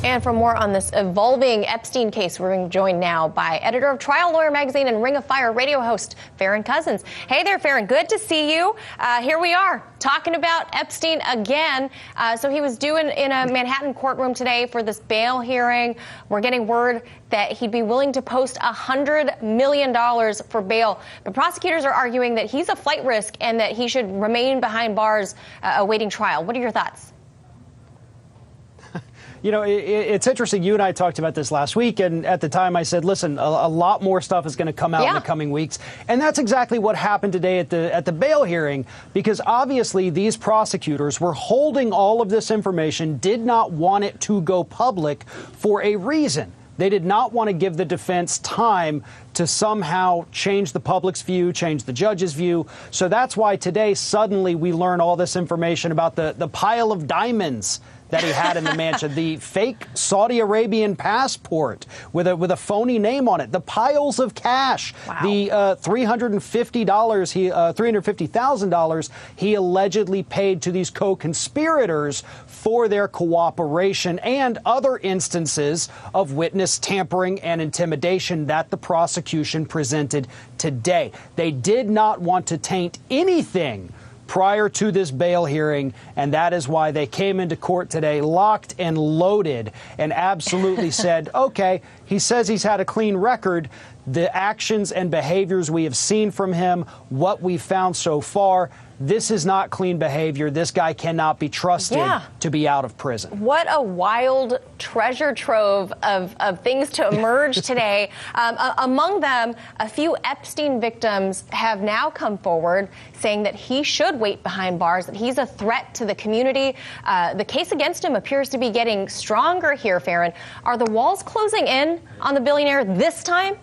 And for more on this evolving Epstein case, we're being joined now by editor of Trial Lawyer Magazine and Ring of Fire radio host Farron Cousins. Hey there, Farron. Good to see you. Here we are talking about Epstein again. So he was due in a Manhattan courtroom today for this bail hearing. We're getting word that he'd be willing to post $100 million for bail. But prosecutors are arguing that he's a flight risk and that he should remain behind bars awaiting trial. What are your thoughts? You know, it's interesting. You and I talked about this last week, and at the time I said, listen, a lot more stuff is going to come out in the coming weeks. And that's exactly what happened today at the bail hearing, because obviously these prosecutors were holding all of this information, did not want it to go public for a reason. They did not want to give the defense time to somehow change the public's view, change the judge's view. So that's why today suddenly we learn all this information about the pile of diamonds that he had in the mansion, the fake Saudi Arabian passport with a phony name on it, the piles of cash, the $350,000 he allegedly paid to these co-conspirators for their cooperation, and other instances of witness tampering and intimidation that the prosecution presented today. They did not want to taint anything prior to this bail hearing, and that is why they came into court today locked and loaded and absolutely said, okay, he says he's had a clean record. The actions and behaviors we have seen from him, what we've found so far, this is not clean behavior. This guy cannot be trusted to be out of prison. What a wild treasure trove of things to emerge today. Among them, a few Epstein victims have now come forward saying that he should wait behind bars, that he's a threat to the community. The case against him appears to be getting stronger here, Farron. Are the walls closing in on the billionaire this time?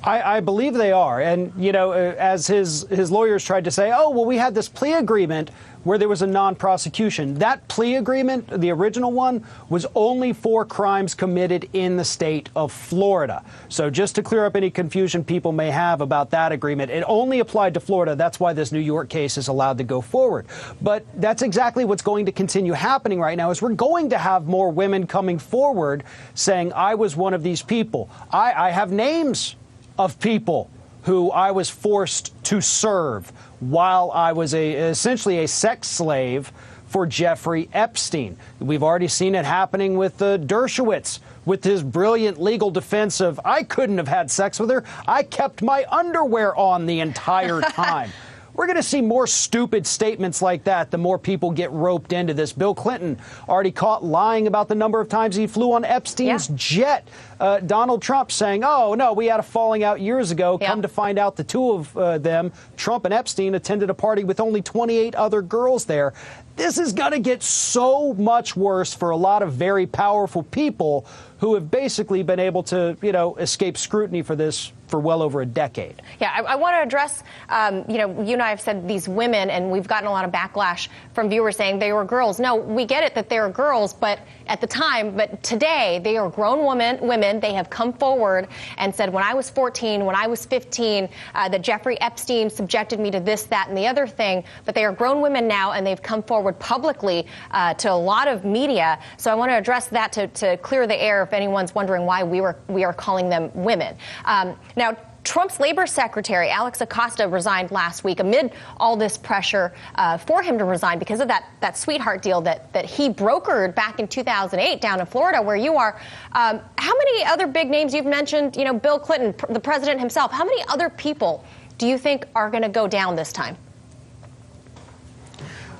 I believe they are. And, you know, as his lawyers tried to say, oh, well, we had this plea agreement where there was a non-prosecution. That plea agreement, the original one, was only for crimes committed in the state of Florida. So just to clear up any confusion people may have about that agreement, it only applied to Florida. That's why this New York case is allowed to go forward. But that's exactly what's going to continue happening right now, is we're going to have more women coming forward saying, I was one of these people. I have names of people who I was forced to serve while I was essentially a sex slave for Jeffrey Epstein. We've already seen it happening with Dershowitz, with his brilliant legal defense of, I couldn't have had sex with her. I kept my underwear on the entire time. We're going to see more stupid statements like that the more people get roped into this. Bill Clinton already caught lying about the number of times he flew on Epstein's jet. Donald Trump saying, oh, no, we had a falling out years ago. Come to find out the two of them, Trump and Epstein, attended a party with only 28 other girls there. This is going to get so much worse for a lot of very powerful people who have basically been able to, you know, escape scrutiny for this for well over a decade. Yeah, I want to address, you know, you and I have said these women, and we've gotten a lot of backlash from viewers saying they were girls. No, we get it that they were girls, but at the time, but today, they are grown women. They have come forward and said, when I was 14, when I was 15, that Jeffrey Epstein subjected me to this, that, and the other thing. But they are grown women now, and they've come forward publicly to a lot of media. So I want to address that to clear the air if anyone's wondering why we are calling them women. Now, Trump's labor secretary, Alex Acosta, resigned last week amid all this pressure for him to resign because of that sweetheart deal that he brokered back in 2008 down in Florida, where you are. How many other big names you've mentioned? You know, Bill Clinton, the president himself. How many other people do you think are going to go down this time?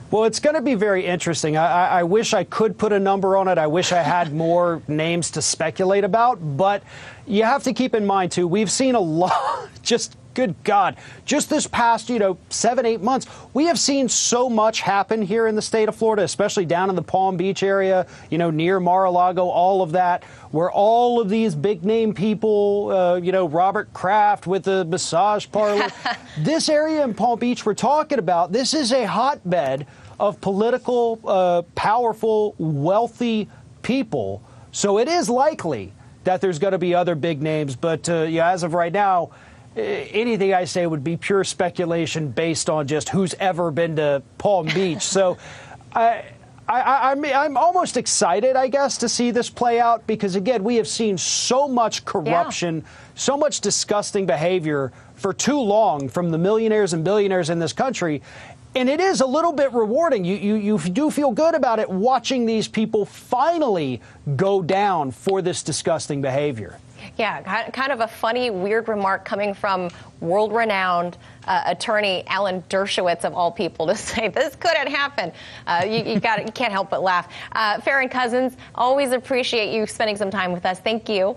Well, it's going to be very interesting. I wish I could put a number on it. I wish I had more names to speculate about. But you have to keep in mind, too, we've seen a lot, just good God, just this past, 7-8 months, we have seen so much happen here in the state of Florida, especially down in the Palm Beach area, near Mar-a-Lago, all of that, where all of these big name people, Robert Kraft with the massage parlor, this area in Palm Beach we're talking about, this is a hotbed of political, powerful, wealthy people. So it is likely that there's going to be other big names. But as of right now, anything I say would be pure speculation based on just who's ever been to Palm Beach. So I'm almost excited, I guess, to see this play out because, again, we have seen so much corruption, so much disgusting behavior for too long from the millionaires and billionaires in this country. And it is a little bit rewarding. You do feel good about it watching these people finally go down for this disgusting behavior. Yeah, kind of a funny, weird remark coming from world-renowned attorney Alan Dershowitz, of all people, to say this couldn't happen. You can't help but laugh. Farron Cousins, always appreciate you spending some time with us. Thank you.